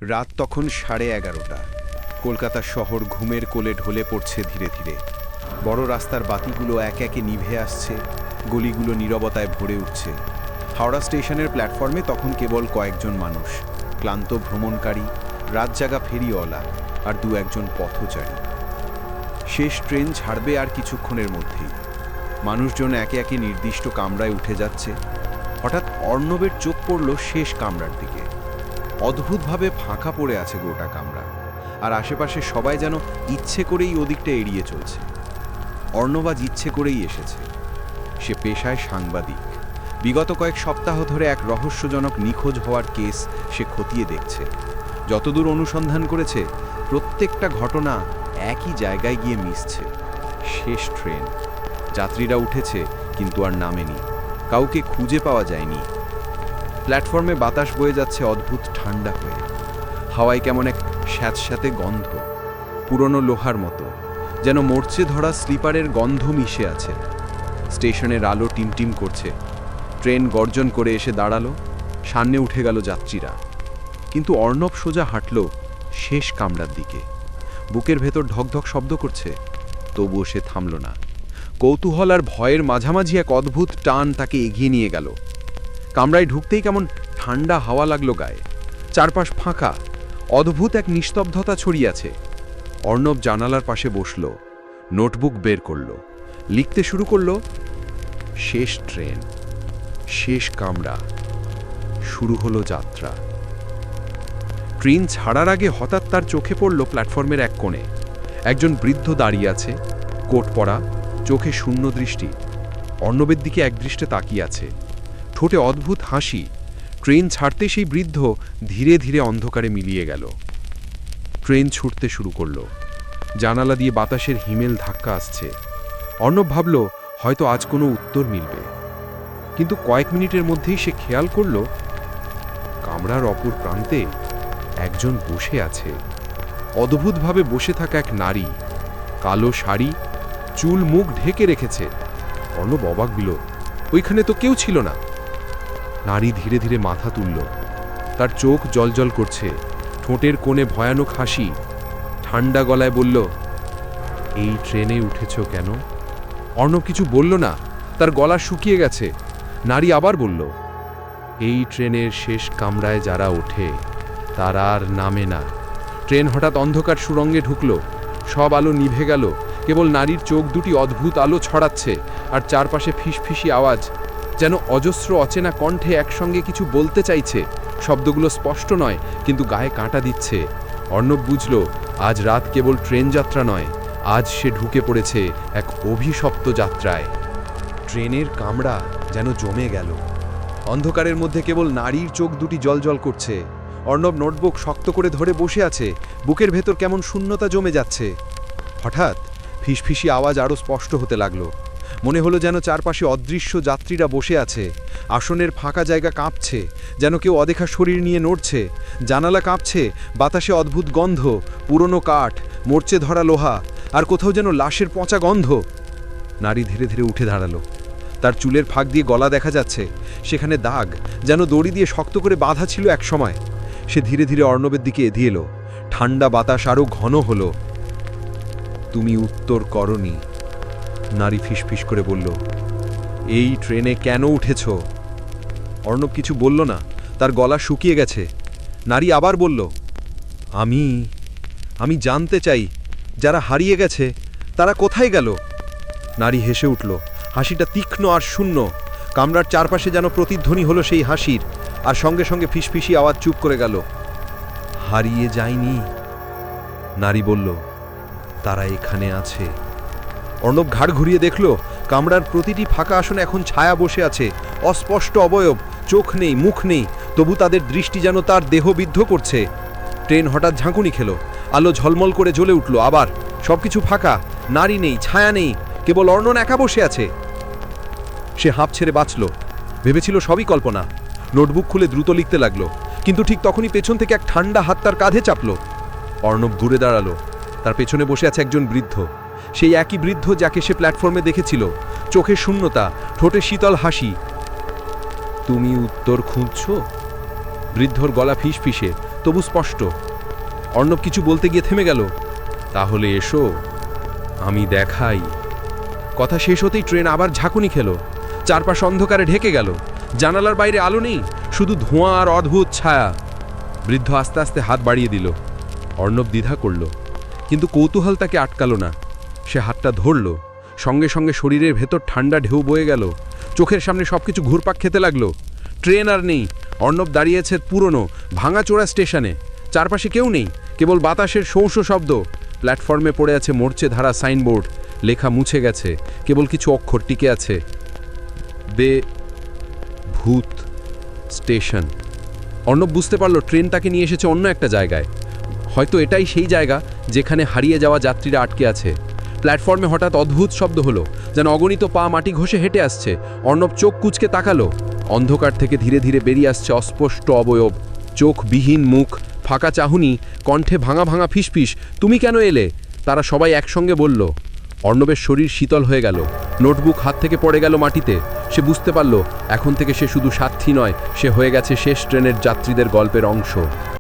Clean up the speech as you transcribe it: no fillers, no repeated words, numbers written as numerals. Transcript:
রাত তখন 11:30। কলকাতা শহর ঘুমের কোলে ঢলে পড়ছে ধীরে ধীরে। বড় রাস্তার বাতিগুলো এক একে নিভে আসছে, গলিগুলো নীরবতায় ভরে উঠছে। হাওড়া স্টেশনের প্ল্যাটফর্মে তখন কেবল কয়েকজন মানুষ, ক্লান্ত ভ্রমণকারী, রাতজাগা ফেরিওয়ালা আর দু একজন পথচারী। শেষ ট্রেন ছাড়বে আর কিছুক্ষণের মধ্যেই। মানুষজন একে একে নির্দিষ্ট কামরায় উঠে যাচ্ছে। হঠাৎ অর্ণবের চোখ পড়ল শেষ কামরার দিকে। অদ্ভুতভাবে ফাঁকা পড়ে আছে গোটা কামরা, আর আশেপাশে সবাই যেন ইচ্ছে করেই ওদিকটা এড়িয়ে চলছে। অর্ণব আজ ইচ্ছে করেই এসেছে। সে পেশায় সাংবাদিক। বিগত কয়েক সপ্তাহ ধরে এক রহস্যজনক নিখোঁজ হওয়ার কেস সে খতিয়ে দেখছে। যতদূর অনুসন্ধান করেছে, প্রত্যেকটা ঘটনা একই জায়গায় গিয়ে মিশছে। শেষ ট্রেন, যাত্রীরা উঠেছে কিন্তু আর নামেনি, কাউকে খুঁজে পাওয়া যায়নি। প্ল্যাটফর্মে বাতাস বয়ে যাচ্ছে অদ্ভুত ঠান্ডা হয়ে। হাওয়ায় কেমন এক স্যাঁতস্যাঁতে গন্ধ, পুরনো লোহার মতো, যেন মরচে ধরা স্লিপারের গন্ধ মিশে আছে। স্টেশনের আলো টিমটিম করছে। ট্রেন গর্জন করে এসে দাঁড়ালো। সামনে উঠে গেল যাত্রীরা। কিন্তু অর্ণব সোজা হাঁটল শেষ কামরার দিকে। বুকের ভেতর ঢকঢক শব্দ করছে, তবুও সে থামল না। কৌতূহল আর ভয়ের মাঝামাঝি এক অদ্ভুত টান তাকে এগিয়ে নিয়ে গেল। কামরায় ঢুকতেই কেমন ঠান্ডা হাওয়া লাগলো গায়ে। চারপাশ ফাঁকা, অদ্ভুত এক নিস্তব্ধতা ছড়িয়ে আছে। অর্ণব জানালার পাশে বসল, নোটবুক বের করল, লিখতে শুরু করল। শেষ ট্রেন, শেষ কামরা, শুরু হলো যাত্রা। ট্রেন ছাড়ার আগে হঠাৎ তার চোখে পড়ল প্ল্যাটফর্মের এক কোণে একজন বৃদ্ধ দাঁড়িয়ে আছে, কোট পরা, চোখে শূন্য দৃষ্টি। অর্ণবের দিকে একদৃষ্টে তাকিয়ে আছে, ঠোঁটে অদ্ভুত হাসি। ট্রেন ছাড়তে সেই বৃদ্ধ ধীরে ধীরে অন্ধকারে মিলিয়ে গেল। ট্রেন ছুটতে শুরু করল। জানালা দিয়ে বাতাসের হিমেল ধাক্কা আসছে। অর্ণব ভাবল হয়তো আজ কোনো উত্তর মিলবে। কিন্তু কয়েক মিনিটের মধ্যেই সে খেয়াল করল কামরার অপর প্রান্তে একজন বসে আছে। অদ্ভুতভাবে বসে থাকা এক নারী, কালো শাড়ি, চুল মুখ ঢেকে রেখেছে। অর্ণব অবাক বিল, ওইখানে তো কেউ ছিল না। নারী ধীরে ধীরে মাথা তুলল, তার চোখ জ্বলজ্বল করছে, ঠোঁটের কোণে ভয়ানক হাসি। ঠান্ডা গলায় বলল, এই ট্রেনে উঠেছ কেন? অর্ণব কিছু বলল না, তার গলা শুকিয়ে গেছে। নারী আবার বলল, এই ট্রেনের শেষ কামরায় যারা ওঠে তারা আর নামে না। ট্রেন হঠাৎ অন্ধকার সুরঙ্গে ঢুকল। সব আলো নিভে গেল, কেবল নারীর চোখ দুটি অদ্ভুত আলো ছড়াচ্ছে, আর চারপাশে ফিসফিসি আওয়াজ, যেন অজস্র অচেনা কণ্ঠে একসঙ্গে কিছু বলতে চাইছে। শব্দগুলো স্পষ্ট নয়, কিন্তু গায়ে কাঁটা দিচ্ছে। অর্ণব বুঝল আজ রাত কেবল ট্রেন যাত্রা নয়, আজ সে ঢুকে পড়েছে এক অভিশপ্ত যাত্রায়। ট্রেনের কামরা যেন জমে গেল। অন্ধকারের মধ্যে কেবল নারীর চোখ দুটি জ্বলজ্বল করছে। অর্ণব নোটবুক শক্ত করে ধরে বসে আছে, বুকের ভেতর কেমন শূন্যতা জমে যাচ্ছে। হঠাৎ ফিসফিসি আওয়াজ আরও স্পষ্ট হতে লাগলো। মনে হলো যেন চারপাশে অদৃশ্য যাত্রীরা বসে আছে। আসনের ফাঁকা জায়গা কাঁপছে, যেন কেউ অদেখা শরীর নিয়ে নড়ছে। জানালা কাঁপছে, বাতাসে অদ্ভুত গন্ধ, পুরনো কাঠ, মরচে ধরা লোহা, আর কোথাও যেন লাশের পচা গন্ধ। নারী ধীরে ধীরে উঠে দাঁড়ালো। তার চুলের ফাঁক দিয়ে গলা দেখা যাচ্ছে, সেখানে দাগ, যেন দড়ি দিয়ে শক্ত করে বাঁধা ছিল এক সময়। সে ধীরে ধীরে অর্ণবের দিকে এগিয়ে এলো। ঠান্ডা বাতাস আরও ঘন হলো। তুমি উত্তর করনি, নারী ফিসফিস করে বলল। এই ট্রেনে কেন উঠেছ? অর্ণব কিছু বলল না, তার গলা শুকিয়ে গেছে। নারী আবার বলল, আমি জানতে চাই, যারা হারিয়ে গেছে তারা কোথায় গেল? নারী হেসে উঠল, হাসিটা তীক্ষ্ণ আর শূন্য। কামরার চারপাশে যেন প্রতিধ্বনি হলো সেই হাসির, আর সঙ্গে সঙ্গে ফিসফিসি আওয়াজ চুপ করে গেল। হারিয়ে যায়নি, নারী বলল, তারা এখানে আছে। অর্ণব ঘাড় ঘুরিয়ে দেখল কামরার প্রতিটি ফাঁকা আসনে এখন ছায়া বসে আছে, অস্পষ্ট অবয়ব, চোখ নেই, মুখ নেই, তবু তাদের দৃষ্টি যেন তার দেহ বিদ্ধ করছে। ট্রেন হঠাৎ ঝাঁকুনি খেল, আলো ঝলমল করে জ্বলে উঠল। আবার সবকিছু ফাঁকা, নারী নেই, ছায়া নেই, কেবল অর্ণব একা বসে আছে। সে হাঁপ ছেড়ে বাঁচল, ভেবেছিল সবই কল্পনা। নোটবুক খুলে দ্রুত লিখতে লাগলো, কিন্তু ঠিক তখনই পেছন থেকে এক ঠান্ডা হাত তার কাঁধে চাপল। অর্ণব ঘুরে দাঁড়ালো। তার পেছনে বসে আছে একজন বৃদ্ধ, সেই একই বৃদ্ধ যাকে সে প্ল্যাটফর্মে দেখেছিল। চোখে শূন্যতা, ঠোঁটে শীতল হাসি। তুমি উত্তর খুঁজছ? বৃদ্ধর গলা ফিসফিসে, তবু স্পষ্ট। অর্ণব কিছু বলতে গিয়ে থেমে গেল। তাহলে এসো, আমি দেখাই। কথা শেষ হতেই ট্রেন আবার ঝাঁকুনি খেল। চারপাশ অন্ধকারে ঢেকে গেল। জানালার বাইরে আলো নেই, শুধু ধোঁয়া আর অদ্ভুত ছায়া। বৃদ্ধ আস্তে আস্তে হাত বাড়িয়ে দিল। অর্ণব দ্বিধা করল, কিন্তু কৌতূহল তাকে আটকালো না। সে হাতটা ধরল, সঙ্গে সঙ্গে শরীরের ভেতর ঠান্ডা ঢেউ বয়ে গেল। চোখের সামনে সবকিছু ঘুরপাক খেতে লাগলো। ট্রেন আর নেই। অর্ণব দাঁড়িয়েছে পুরনো ভাঙাচোরা স্টেশনে। চারপাশে কেউ নেই, কেবল বাতাসের শৌষ শব্দ। প্ল্যাটফর্মে পড়ে আছে মরচে ধারা সাইনবোর্ড, লেখা মুছে গেছে, কেবল কিছু অক্ষর টিকে আছে। বে ভূত স্টেশন। অর্ণব বুঝতে পারল ট্রেন তাকে নিয়ে এসেছে অন্য একটা জায়গায়। হয়তো এটাই সেই জায়গা যেখানে হারিয়ে যাওয়া যাত্রীরা আটকে আছে। প্ল্যাটফর্মে হঠাৎ অদ্ভুত শব্দ হলো, যেন অগণিত পা মাটি ঘষে হেঁটে আসছে। অর্ণব চোখ কুঁচকে তাকালো। অন্ধকার থেকে ধীরে ধীরে বেরিয়ে আসছে অস্পষ্ট অবয়ব, চোখবিহীন মুখ, ফাঁকা চাহনি, কণ্ঠে ভাঙা ভাঙা ফিসফিস। তুমি কেন এলে? তারা সবাই একসঙ্গে বলল। অর্ণবের শরীর শীতল হয়ে গেল। নোটবুক হাত থেকে পড়ে গেল মাটিতে। সে বুঝতে পারল এখন থেকে সে শুধু সাথী নয়, সে হয়ে গেছে শেষ ট্রেনের যাত্রীদের গল্পের অংশ।